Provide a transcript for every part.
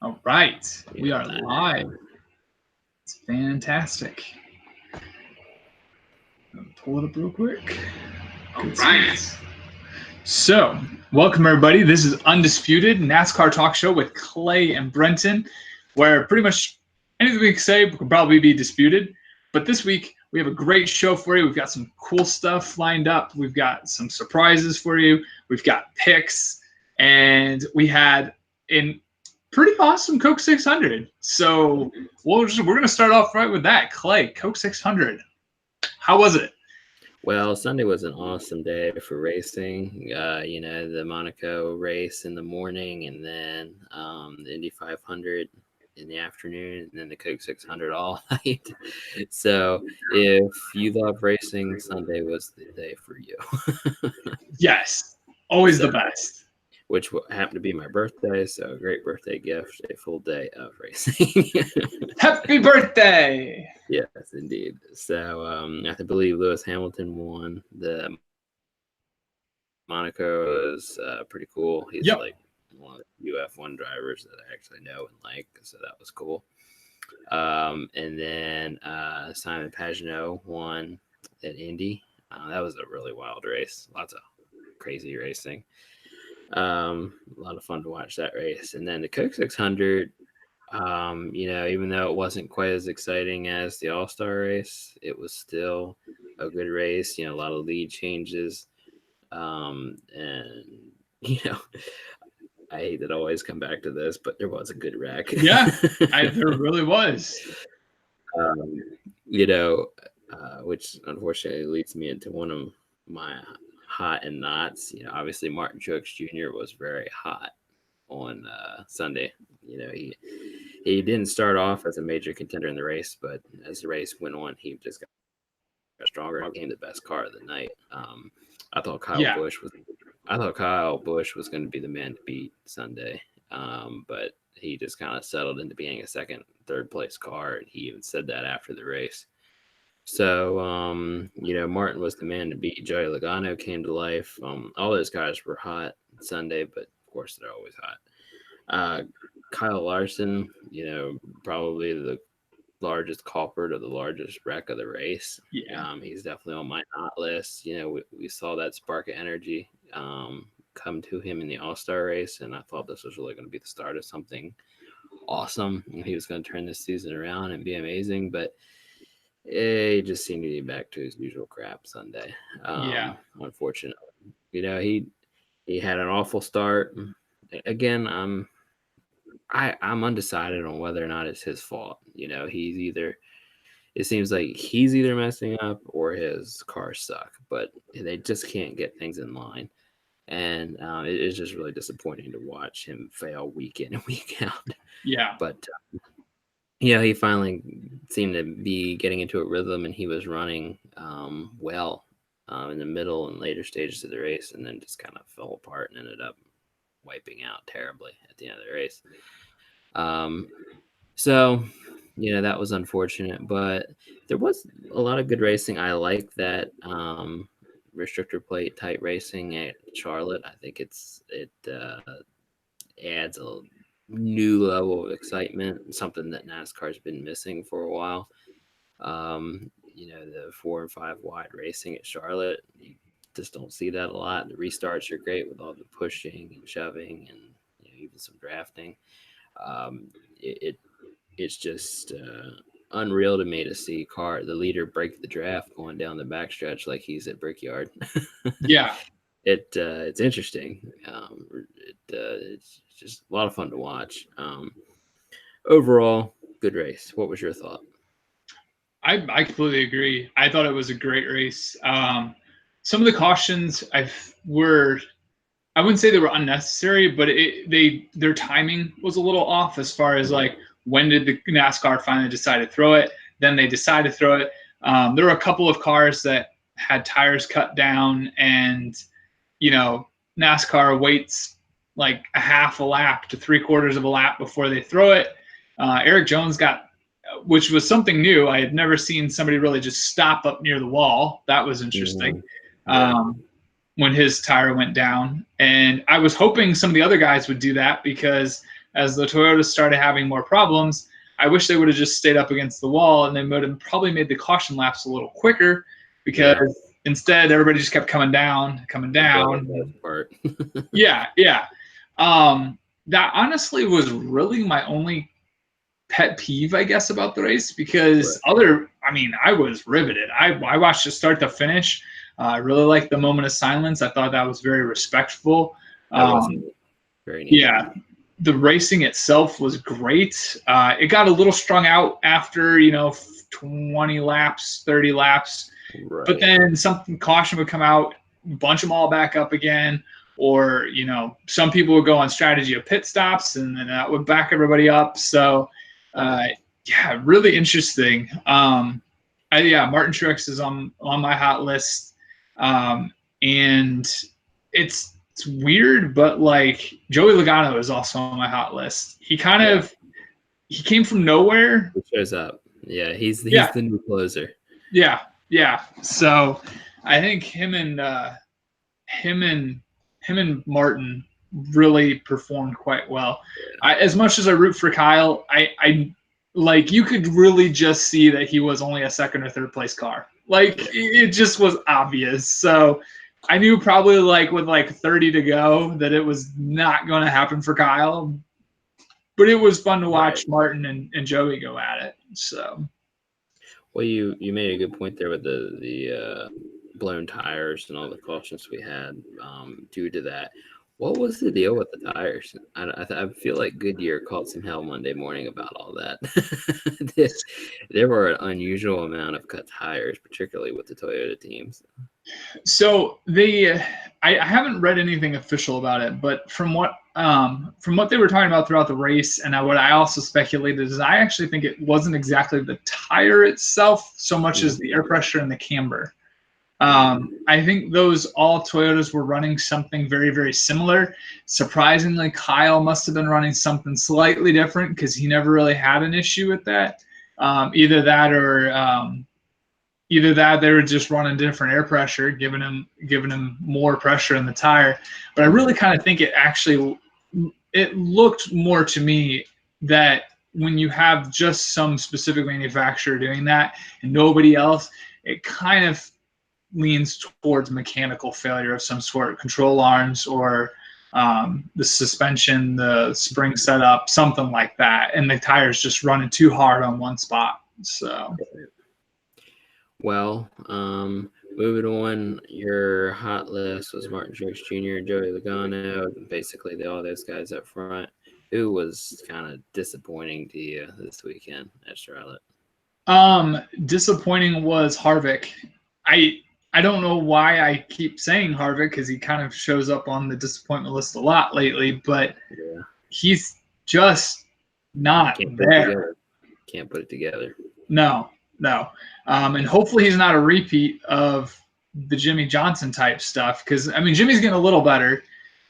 All right, we Yeah. are live. It's fantastic. Pull it up real quick. All right. So, welcome everybody. This is Undisputed NASCAR Talk Show with Clay and Brenton, where pretty much anything we can say could probably be disputed. But this week, we have a great show for you. We've got some cool stuff lined up. We've got some surprises for you. We've got picks. And we had an pretty awesome Coke 600. So we're going to start off right with that. Clay, Coke 600. How was it? Well, Sunday was an awesome day for racing. The Monaco race in the morning, and then the Indy 500 in the afternoon, and then the Coke 600 all night. So if you love racing, Sunday was the day for you. Yes, always the best. Which happened to be my birthday, so a great birthday gift, a full day of racing. Happy birthday! Yes, indeed. So I believe Lewis Hamilton won. The Monaco is pretty cool. He's like one of the UF1 drivers that I actually know and like, so that was cool. And then Simon Pagenaud won at Indy. That was a really wild race. Lots of crazy racing. A lot of fun to watch that race. And then the Coke 600, even though it wasn't quite as exciting as the All-Star race, it was still a good race. A lot of lead changes. And I hate to always come back to this, but there was a good wreck. Yeah, there really was. Which unfortunately leads me into one of my hot and nots. Obviously Martin Truex Jr. was very hot on Sunday. He didn't start off as a major contender in the race, but as the race went on, he just got stronger and became the best car of the night. I thought Kyle Busch was going to be the man to beat Sunday, but he just kind of settled into being a second, third place car, and he even said that after the race. So, Martin was the man to beat. Joey Logano came to life. All those guys were hot Sunday, but of course they're always hot. Kyle Larson, probably the largest culprit of the largest wreck of the race. Yeah. He's definitely on my not list. We saw that spark of energy come to him in the All-Star race, and I thought this was really going to be the start of something awesome. He was going to turn this season around and be amazing, but he just seemed to be back to his usual crap Sunday. Unfortunately, he had an awful start. Again, I'm undecided on whether or not it's his fault. It seems like he's either messing up or his cars suck, but they just can't get things in line. And it is just really disappointing to watch him fail week in and week out. Yeah. But he finally seemed to be getting into a rhythm, and he was running well in the middle and later stages of the race, and then just kind of fell apart and ended up wiping out terribly at the end of the race. That was unfortunate, but there was a lot of good racing. I like that restrictor plate type racing at Charlotte. I think it adds a new level of excitement, something that NASCAR's been missing for a while. The 4 and 5 wide racing at Charlotte, you just don't see that a lot. The restarts are great with all the pushing and shoving and even some drafting. It's just unreal to me to see the leader break the draft going down the backstretch like he's at Brickyard. Yeah. It's interesting. It's just a lot of fun to watch. Overall, good race. What was your thought? I completely agree. I thought it was a great race. Some of the cautions I wouldn't say they were unnecessary, but their timing was a little off as far as like when did the NASCAR finally decide to throw it? Then they decided to throw it. There were a couple of cars that had tires cut down, and NASCAR waits like a half a lap to 3/4 of a lap before they throw it. Eric Jones which was something new. I had never seen somebody really just stop up near the wall. That was interesting. When his tire went down, and I was hoping some of the other guys would do that because as the Toyotas started having more problems, I wish they would have just stayed up against the wall, and they would have probably made the caution laps a little quicker, because instead everybody just kept coming down. Part. Yeah. That honestly was really my only pet peeve, I guess, about the race, because I was riveted. I watched it start to finish. I really liked the moment of silence. I thought that was very respectful. That was very neat. Yeah, the racing itself was great. It got a little strung out after 20 laps, 30 laps, but then something caution would come out, bunch them all back up again, or some people would go on strategy of pit stops, and then that would back everybody up. So yeah, really interesting. Martin Truex is on my hot list, and it's weird, but like Joey Logano is also on my hot list. He he came from nowhere. He shows up. Yeah, he's the new closer. Yeah. So I think him and Martin really performed quite well. As much as I root for Kyle, I like, you could really just see that he was only a second or third place car. Like, it just was obvious. So I knew probably with 30 to go that it was not going to happen for Kyle. But it was fun to watch Martin and Joey go at it. So, well, you made a good point there with the blown tires and all the cautions we had due to that. What was the deal with the tires? I feel like Goodyear caught some hell Monday morning about all that. There were an unusual amount of cut tires, particularly with the Toyota teams. So I haven't read anything official about it, but from what they were talking about throughout the race, and what I also speculated, is I actually think it wasn't exactly the tire itself so much as the air pressure and the camber. I think all Toyotas were running something very, very similar. Surprisingly, Kyle must have been running something slightly different, because he never really had an issue with that. Either that they were just running different air pressure, giving him more pressure in the tire. But I really kind of think it looked more to me that when you have just some specific manufacturer doing that and nobody else, it kind of leans towards mechanical failure of some sort, control arms, or the suspension, the spring setup, something like that, and the tire's just running too hard on one spot. So, well, moving on, your hot list was Martin Truex Jr. and Joey Logano, basically all those guys up front. Who was kind of disappointing to you this weekend at Charlotte? Disappointing was Harvick. I don't know why I keep saying Harvick, because he kind of shows up on the disappointment list a lot lately, but he's just not there. Can't put it together. No. And hopefully he's not a repeat of the Jimmy Johnson type stuff, because Jimmy's getting a little better.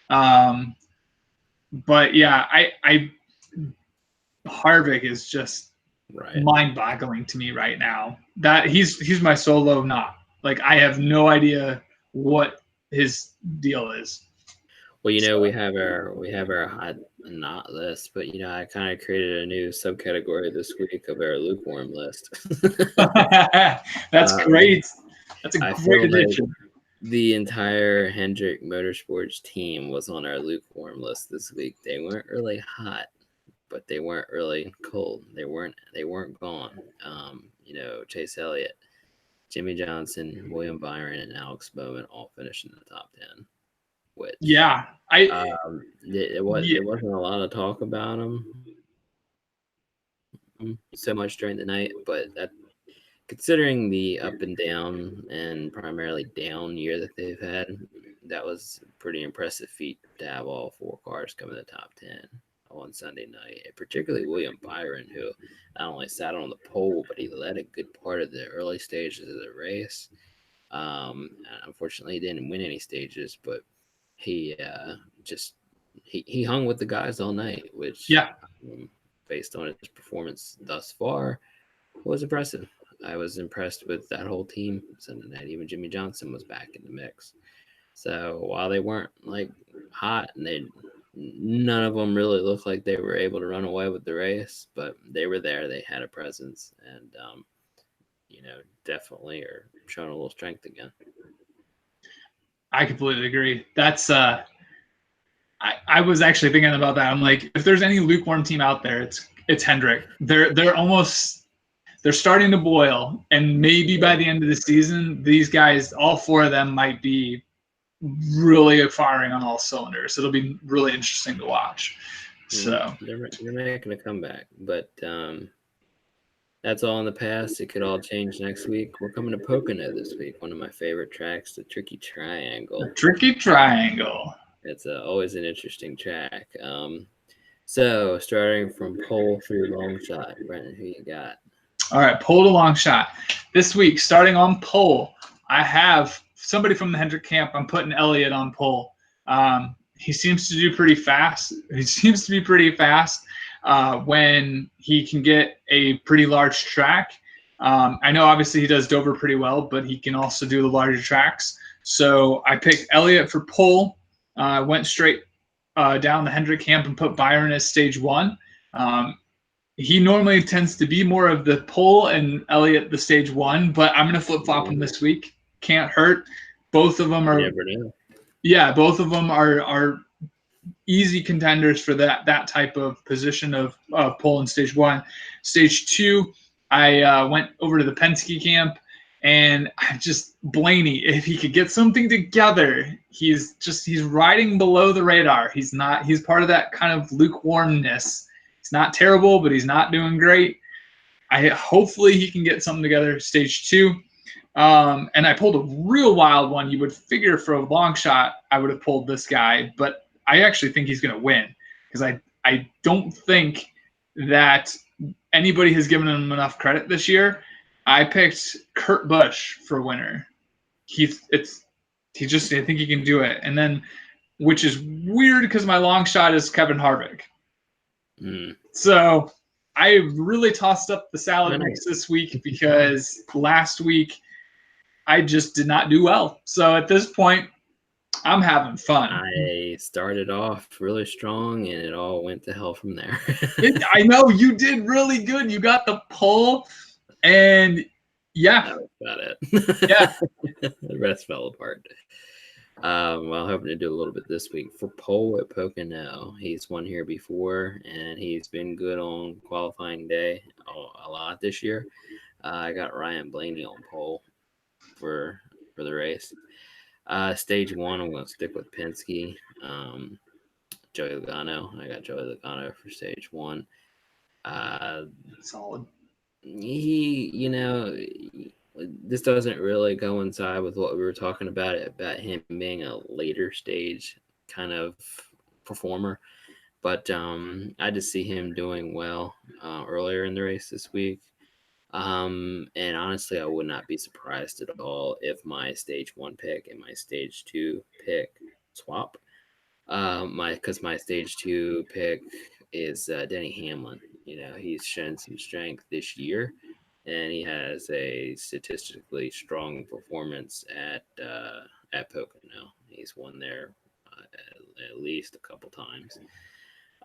But yeah, Harvick is just mind-boggling to me right now. That he's my solo knot. Like, I have no idea what his deal is. Well, we have our hot knot list, but I kind of created a new subcategory this week of our lukewarm list. That's great. That's a great addition. The entire Hendrick Motorsports team was on our lukewarm list this week. They weren't really hot, but they weren't really cold. They weren't gone. Chase Elliott, Jimmy Johnson, William Byron, and Alex Bowman all finished in the top 10. Which it wasn't a lot of talk about them so much during the night, but considering the up and down and primarily down year that they've had, that was a pretty impressive feat to have all four cars come in the top 10 on Sunday night. Particularly William Byron, who not only sat on the pole, but he led a good part of the early stages of the race. Unfortunately, he didn't win any stages, but he hung with the guys all night, which based on his performance thus far was impressive. I was impressed with that whole team Sunday night. Even Jimmy Johnson was back in the mix. So while they weren't hot and they none of them really looked like they were able to run away with the race, but they were there. They had a presence, and definitely are showing a little strength again. I completely agree. That's I was actually thinking about that. I'm like, if there's any lukewarm team out there, it's Hendrick. They're starting to boil, and maybe by the end of the season, these guys, all four of them, might be really firing on all cylinders. It'll be really interesting to watch. So they're making a comeback, but that's all in the past. It could all change next week. We're coming to Pocono this week, one of my favorite tracks, the Tricky Triangle. The Tricky Triangle. It's always an interesting track. So starting from pole through long shot, Brenton, who you got? All right, pole to long shot. This week, starting on pole, I have somebody from the Hendrick camp. I'm putting Elliott on pole. He seems to do pretty fast. He seems to be pretty fast when he can get a pretty large track. I know obviously he does Dover pretty well, but he can also do the larger tracks. So I picked Elliott for pole. Went straight down the Hendrick camp and put Byron as stage one. He normally tends to be more of the pole and Elliott the stage one, but I'm going to flip-flop him this week. Can't hurt. Both of them are. You never know. Yeah, both of them are easy contenders for that type of position of pole in stage one. Stage two, I went over to the Penske camp, and I just Blaney, if he could get something together, he's riding below the radar. He's part of that kind of lukewarmness. He's not terrible, but he's not doing great. Hopefully he can get something together. Stage two. And I pulled a real wild one. You would figure for a long shot, I would have pulled this guy, but I actually think he's going to win because I don't think that anybody has given him enough credit this year. I picked Kurt Busch for winner. I think he can do it. And then, which is weird because my long shot is Kevin Harvick. So I really tossed up the salad mix this week because last week I just did not do well. So at this point, I'm having fun. I started off really strong, and it all went to hell from there. I know you did really good. You got the pole, and yeah, that was about it. Yeah, the rest fell apart. Well, hoping to do a little bit this week for pole at Pocono. He's won here before, and he's been good on qualifying day a lot this year. I got Ryan Blaney on pole for the race. Stage one, I'm going to stick with Penske. Joey Logano. I got Joey Logano for stage one. Solid. This doesn't really coincide with what we were talking about him being a later stage kind of performer. But I just see him doing well earlier in the race this week. And honestly, I would not be surprised at all if my stage one pick and my stage two pick swap. Because my stage two pick is Denny Hamlin. He's shown some strength this year, and he has a statistically strong performance at Pocono. He's won there at least a couple times.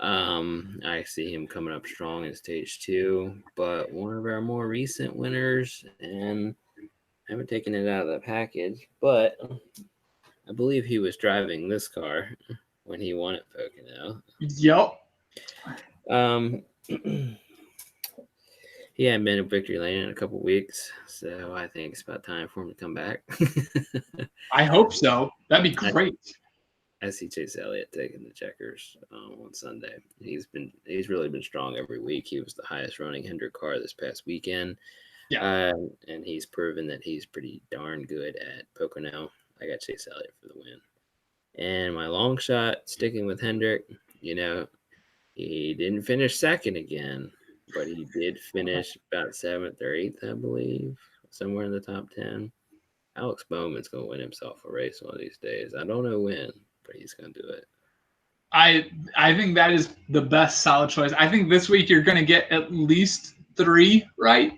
I see him coming up strong in stage two, but one of our more recent winners, and I haven't taken it out of the package, but I believe he was driving this car when he won at Pocono. Yep. He hadn't been in victory lane in a couple weeks, so I think it's about time for him to come back. I hope so. That'd be great. I see Chase Elliott taking the checkers on Sunday. He's really been strong every week. He was the highest running Hendrick car this past weekend. Yeah. And he's proven that he's pretty darn good at Pocono. I got Chase Elliott for the win. And my long shot, sticking with Hendrick, he didn't finish second again, but he did finish about 7th or 8th, I believe, somewhere in the top 10. Alex Bowman's going to win himself a race one of these days. I don't know when, but he's going to do it. I think that is the best solid choice. I think this week you're going to get at least 3 right.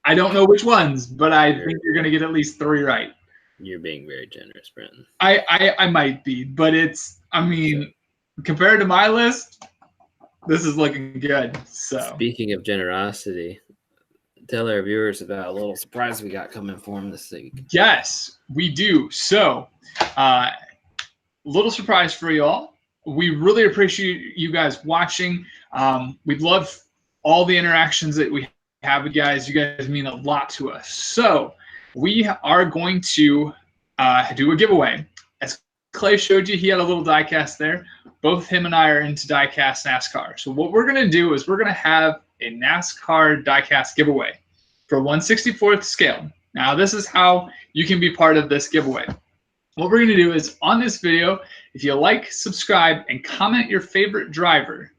I don't know which ones, but I think you're going to get at least 3 right. You're being very generous, Brenton. I might be, but compared to my list, this is looking good. So speaking of generosity, tell our viewers about a little surprise we got coming for them this week. Yes, we do. So, little surprise for y'all. We really appreciate you guys watching. We'd love all the interactions that we have with you guys. You guys mean a lot to us. So we are going to do a giveaway. As Clay showed you, he had a little diecast there. Both him and I are into diecast NASCAR. So what we're going to do is we're going to have a NASCAR diecast giveaway for 1/64th scale. Now, this is how you can be part of this giveaway. What we're going to do is on this video, if you like, subscribe, and comment your favorite driver,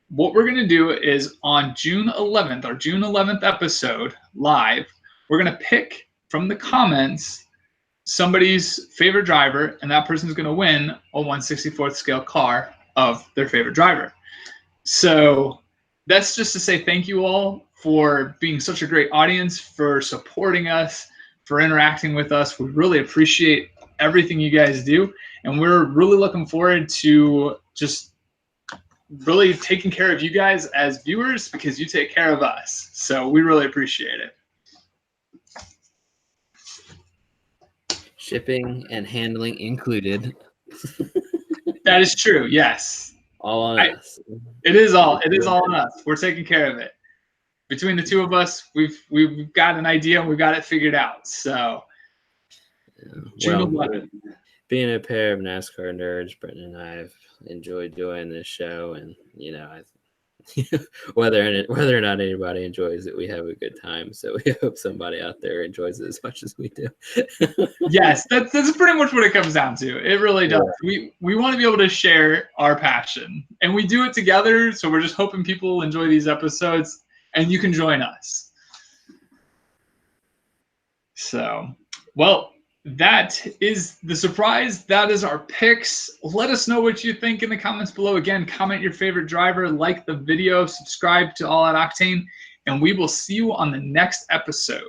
what we're going to do is on June 11th, our June 11th episode live, we're going to pick from the comments somebody's favorite driver, and that person's going to win a 1/64th scale car of their favorite driver. So that's just to say thank you all for being such a great audience, for supporting us, for interacting with us. We really appreciate everything you guys do, and we're really looking forward to just really taking care of you guys as viewers, because you take care of us. So we really appreciate it. Shipping and handling included. That is true. Yes. All on us. It is all on us. We're taking care of it. Between the two of us, we've got an idea and we've got it figured out. So June 11th. Being a pair of NASCAR nerds, Brenton and I have enjoyed doing this show, and whether or not anybody enjoys it, we have a good time. So we hope somebody out there enjoys it as much as we do. Yes, that's pretty much what it comes down to. It really does. Yeah. We want to be able to share our passion, and we do it together. So we're just hoping people enjoy these episodes, and you can join us. So, well, that is the surprise. That is our picks. Let us know what you think in the comments below. Again, comment your favorite driver, like the video, subscribe to All Out Octane, and we will see you on the next episode.